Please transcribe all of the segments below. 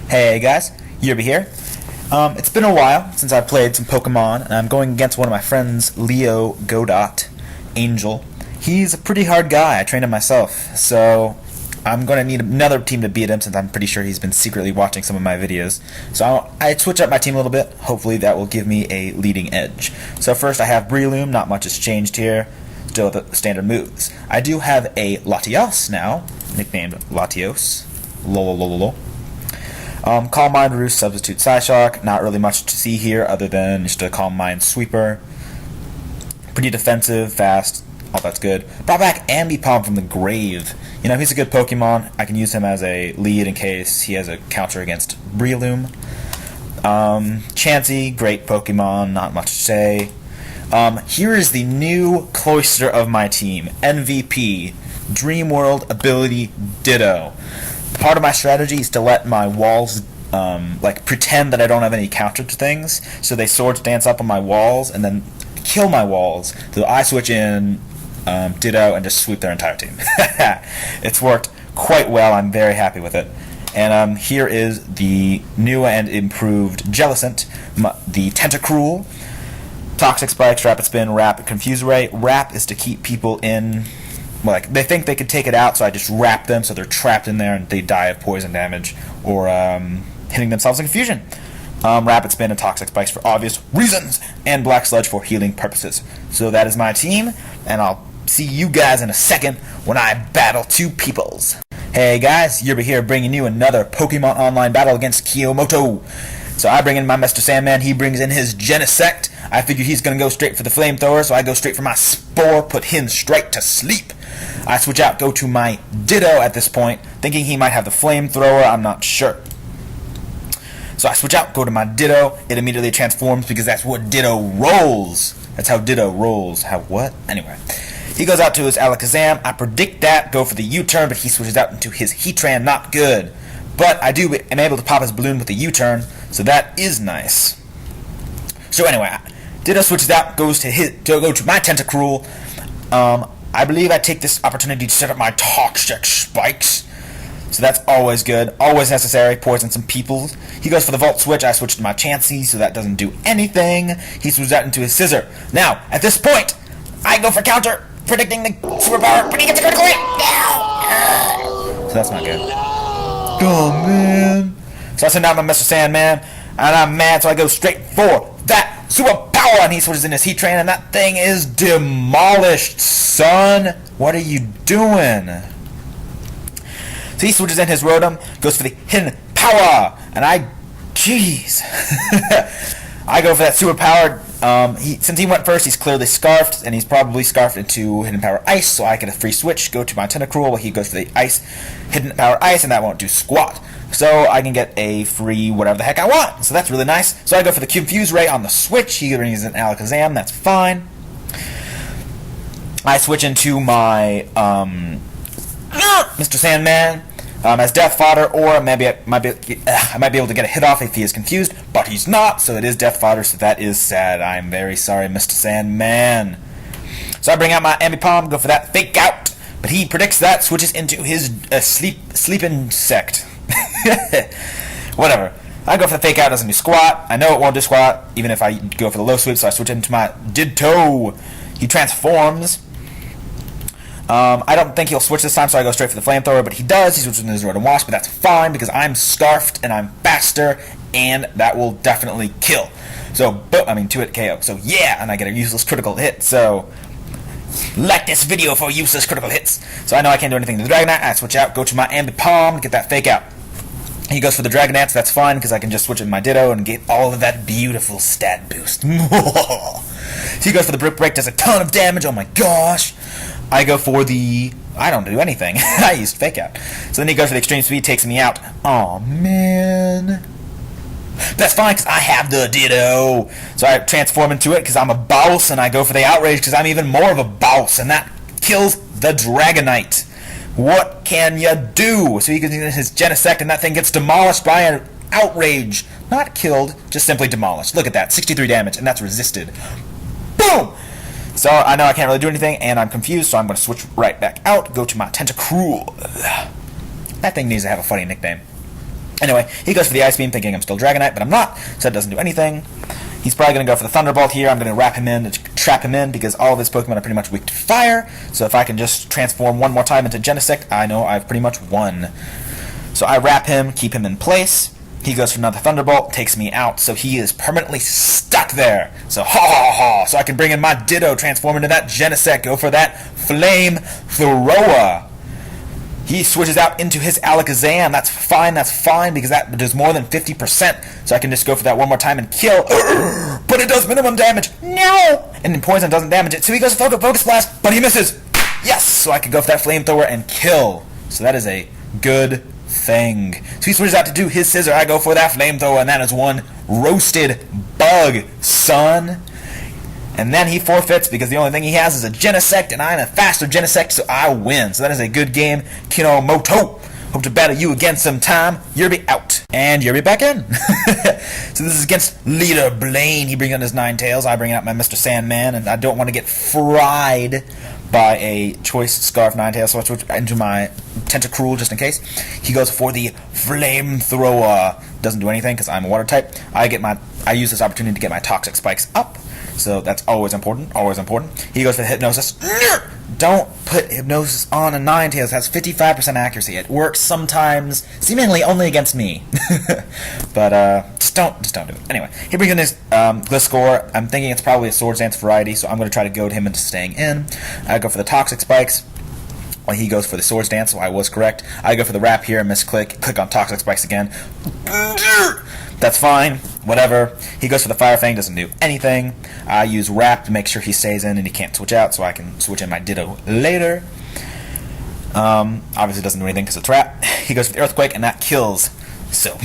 Hey guys, Yirby here. It's been a while since I played some Pokemon, and I'm going against one of my friends, Leo Godot, Angel. He's a pretty hard guy. I trained him myself, so I'm going to need another team to beat him since I'm pretty sure he's been secretly watching some of my videos. So I switch up my team a little bit. Hopefully that will give me a leading edge. So first I have Breloom. Not much has changed here. Still the standard moves. I do have a Latios now, nicknamed Latios. Lololololo. Calm Mind Roost, substitute Psyshock. Not really much to see here other than just a Calm Mind Sweeper. Pretty defensive, fast, all that's good. Brought back Ambipom from the grave. You know, he's a good Pokemon. I can use him as a lead in case he has a counter against Breloom. Chansey, great Pokemon, not much to say. Here is the new cloister of my team, MVP, Dream World Ability Ditto. Part of my strategy is to let my walls pretend that I don't have any counter to things, so they swords dance up on my walls and then kill my walls. So I switch in Ditto and just sweep their entire team. It's worked quite well. I'm very happy with it. And here is the new and improved Jellicent, the Tentacruel, Toxic Spikes, Rapid Spin, Rapid Confuse Ray. Wrap is to keep people in. Like, they think they could take it out, so I just wrap them so they're trapped in there and they die of poison damage or hitting themselves in confusion. Rapid Spin and Toxic Spikes for obvious reasons, and Black Sludge for healing purposes. So that is my team, and I'll see you guys in a second when I battle two peoples. Hey guys, Yirby here bringing you another Pokemon Online battle against Kinomoto. So I bring in my Mr. Sandman, he brings in his Genesect. I figure he's going to go straight for the Flamethrower, so I go straight for my Spore, put him straight to sleep. I switch out, go to my Ditto at this point, thinking he might have the Flamethrower, I'm not sure. So I switch out, go to my Ditto, it immediately transforms because that's what Ditto rolls. That's how Ditto rolls. How what? Anyway. He goes out to his Alakazam, I predict that, go for the U-turn, but he switches out into his Heatran, not good. But I am able to pop his balloon with the U-turn, so that is nice. So anyway, Ditto switches out, goes to my Tentacruel. I believe I take this opportunity to set up my Toxic Spikes. So that's always good, always necessary, poison some people. He goes for the Volt Switch, I switch to my Chansey, so that doesn't do anything. He switches out into his Scissor. Now, at this point, I go for counter, predicting the superpower, but he gets a critical hit! So that's not good. Oh man. So I send out my Mr. Sandman, and I'm mad, so I go straight for that superpower, and he switches in his Heatran, and that thing is demolished, son. What are you doing? So he switches in his Rotom, goes for the hidden power, and jeez. I go for that superpower. Since he went first, he's clearly scarfed, and he's probably scarfed into Hidden Power Ice, so I get a free switch, go to my Tentacruel, while he goes for the Hidden Power Ice, and that won't do squat. So I can get a free whatever the heck I want. So that's really nice. So I go for the Confuse Ray on the switch. He brings an Alakazam, that's fine. I switch into my Mr. Sandman as Death Fodder, or maybe I might be able to get a hit off if he is confused, but he's not, so it is Death Fodder, so that is sad. I'm very sorry, Mr. Sandman. So I bring out my Ambipom, go for that Fake Out, but he predicts that, switches into his Sleep Insect. Whatever. I go for the Fake Out, doesn't do squat. I know it won't do squat, even if I go for the low sweep, so I switch into my Ditto. He transforms. I don't think he'll switch this time, so I go straight for the Flamethrower, but he does. He switches into his Rotom Wasp, but that's fine, because I'm scarfed, and I'm faster, and that will definitely kill. So, 2-hit KO. So, yeah, and I get a useless critical hit, so like this video for useless critical hits. So I know I can't do anything to the Dragonite. I switch out, go to my Ambipom, get that Fake Out. He goes for the Dragonite, so that's fine, because I can just switch in my Ditto and get all of that beautiful stat boost. So he goes for the Brick Break, does a ton of damage, oh my gosh. I go for the... I don't do anything. I used Fake Out. So then he goes for the Extreme Speed, takes me out. Aw, man. That's fine, because I have the Ditto. So I transform into it, because I'm a boss, and I go for the Outrage, because I'm even more of a boss, and that kills the Dragonite. What can you do? So he can use his Genesect, and that thing gets demolished by an outrage. Not killed, just simply demolished. Look at that, 63 damage, and that's resisted. Boom! So I know I can't really do anything, and I'm confused, so I'm going to switch right back out, go to my Tentacruel. That thing needs to have a funny nickname. Anyway, he goes for the Ice Beam, thinking I'm still Dragonite, but I'm not, so it doesn't do anything. He's probably going to go for the Thunderbolt here. I'm going to wrap him in, to trap him in, because all of his Pokemon are pretty much weak to fire. So if I can just transform one more time into Genesect, I know I've pretty much won. So I wrap him, keep him in place. He goes for another Thunderbolt, takes me out, so he is permanently stuck there. So ha ha ha! So I can bring in my Ditto, transform into that Genesect, go for that Flame Thrower. He switches out into his Alakazam. That's fine, because that does more than 50%. So I can just go for that one more time and kill. But it does minimum damage. No! And then Poison doesn't damage it, so he goes for Focus Blast, but he misses. Yes! So I can go for that Flamethrower and kill. So that is a good thing. So he switches out to do his Scissor. I go for that Flamethrower, and that is one roasted bug, son. And then he forfeits because the only thing he has is a Genesect, and I'm a faster Genesect, so I win. So that is a good game. Kinomoto. Hope to battle you again sometime. Yirby out. And Yirby back in. So this is against leader Blane. He brings out his Ninetales. I bring out my Mr. Sandman, and I don't want to get fried by a choice Scarf Ninetales, so I switch into my Tentacruel just in case. He goes for the Flamethrower. Doesn't do anything because I'm a water type. I use this opportunity to get my Toxic Spikes up. So that's always important, always important. He goes for the Hypnosis. Don't put Hypnosis on a Ninetales. That's 55% accuracy. It works sometimes, seemingly only against me. But just don't do it. Anyway, he brings in his Gliscor. I'm thinking it's probably a Swords Dance variety, so I'm going to try to goad him into staying in. I go for the Toxic Spikes. Well, he goes for the Swords Dance, so I was correct. I go for the Wrap here, misclick, click on Toxic Spikes again. That's fine, whatever. He goes for the Fire Fang, doesn't do anything. I use Wrap to make sure he stays in and he can't switch out, so I can switch in my Ditto later. Obviously doesn't do anything because it's Wrap. He goes for the Earthquake, and that kills. So,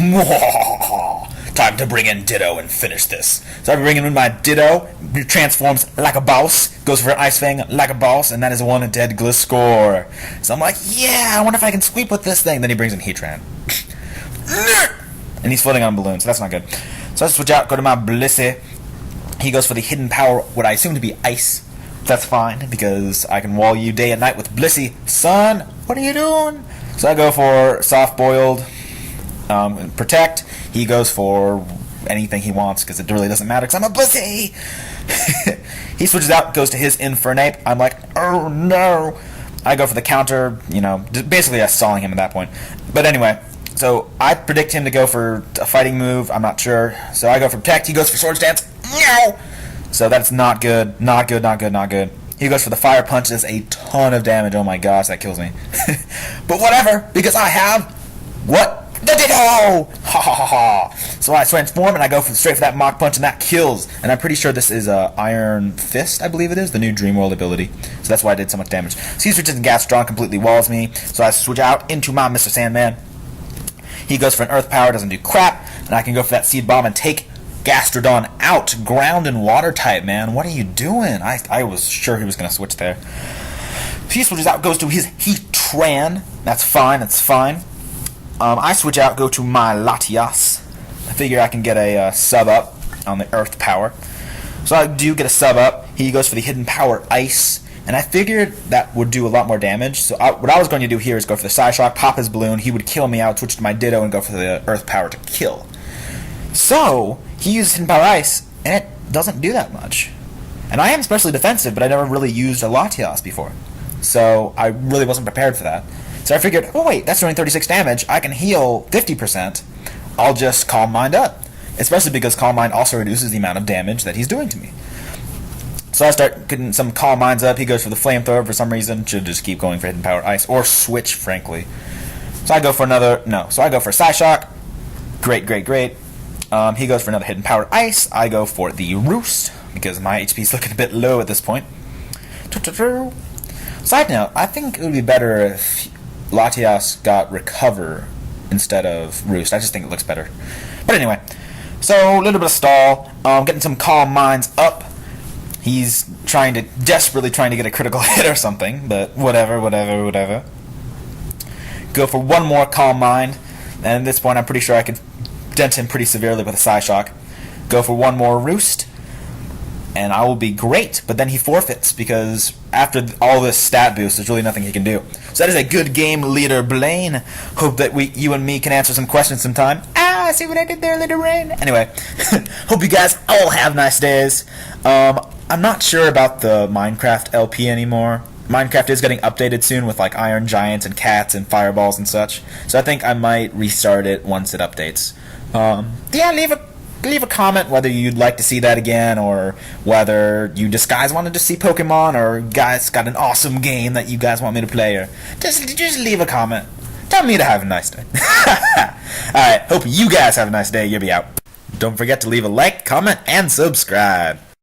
time to bring in Ditto and finish this. So I bring in my Ditto, transforms like a boss, goes for an Ice Fang like a boss, and that is one dead Gliscor. So I'm like, yeah, I wonder if I can sweep with this thing. Then he brings in Heatran. And he's floating on a balloon, so that's not good. So I switch out, go to my Blissey. He goes for the Hidden Power, what I assume to be Ice. That's fine, because I can wall you day and night with Blissey. Son, what are you doing? So I go for Soft Boiled, Protect. He goes for anything he wants, because it really doesn't matter, because I'm a Blissey! He switches out, goes to his Infernape. I'm like, oh no! I go for the counter, basically I'm stalling him at that point. But anyway, so I predict him to go for a fighting move. I'm not sure. So I go for Protect. He goes for Swords Dance. No! So that's not good. Not good, not good, not good. He goes for the Fire Punch. Does a ton of damage. Oh my gosh, that kills me. But whatever, because I have what? The Ditto! Ha ha ha ha! So I transform and I go straight for that Mach Punch, and that kills. And I'm pretty sure this is Iron Fist, I believe it is, the new Dream World ability. So that's why I did so much damage. So he switches and Gastrodon completely walls me. So I switch out into my Mr. Sandman. He goes for an Earth Power, doesn't do crap, and I can go for that Seed Bomb and take Gastrodon out. Ground and Water type, man. What are you doing? I was sure he was going to switch there. So he switches out, goes to his Heatran. That's fine, that's fine. I switch out, go to my Latias. I figure I can get a sub up on the Earth Power. So I do get a sub up. He goes for the Hidden Power Ice. And I figured that would do a lot more damage. So what I was going to do here is go for the Psyshock, pop his balloon, he would kill me out, switch to my Ditto, and go for the Earth Power to kill. So, he uses Hidden Power Ice, and it doesn't do that much. And I am especially defensive, but I never really used a Latias before. So, I really wasn't prepared for that. So I figured, oh wait, that's doing 36 damage, I can heal 50%, I'll just Calm Mind up. Especially because Calm Mind also reduces the amount of damage that he's doing to me. So I start getting some Calm Minds up. He goes for the Flamethrower for some reason. Should just keep going for Hidden Power Ice. Or switch, frankly. So I go for So I go for Psyshock. Great, great, great. He goes for another Hidden Power Ice. I go for the Roost, because my HP is looking a bit low at this point. Side note, I think it would be better if Latias got Recover instead of Roost. I just think it looks better. But anyway, so a little bit of stall. Getting some Calm Minds up. He's desperately trying to get a critical hit or something, but whatever. Go for one more Calm Mind, and at this point I'm pretty sure I could dent him pretty severely with a Psyshock. Go for one more Roost, and I will be great, but then he forfeits, because after all this stat boost, there's really nothing he can do. So that is a good game, Leader Blane. Hope that you and me can answer some questions sometime. See what I did there, Leader Rain? Anyway, hope you guys all have nice days. I'm not sure about the Minecraft LP anymore. Minecraft is getting updated soon with like Iron Giants and Cats and Fireballs and such. So I think I might restart it once it updates. Yeah, leave a comment whether you'd like to see that again, or whether you just guys wanted to see Pokemon, or guys got an awesome game that you guys want me to play, or just leave a comment. Tell me to have a nice day. Alright, hope you guys have a nice day. Yirby out. Don't forget to leave a like, comment, and subscribe.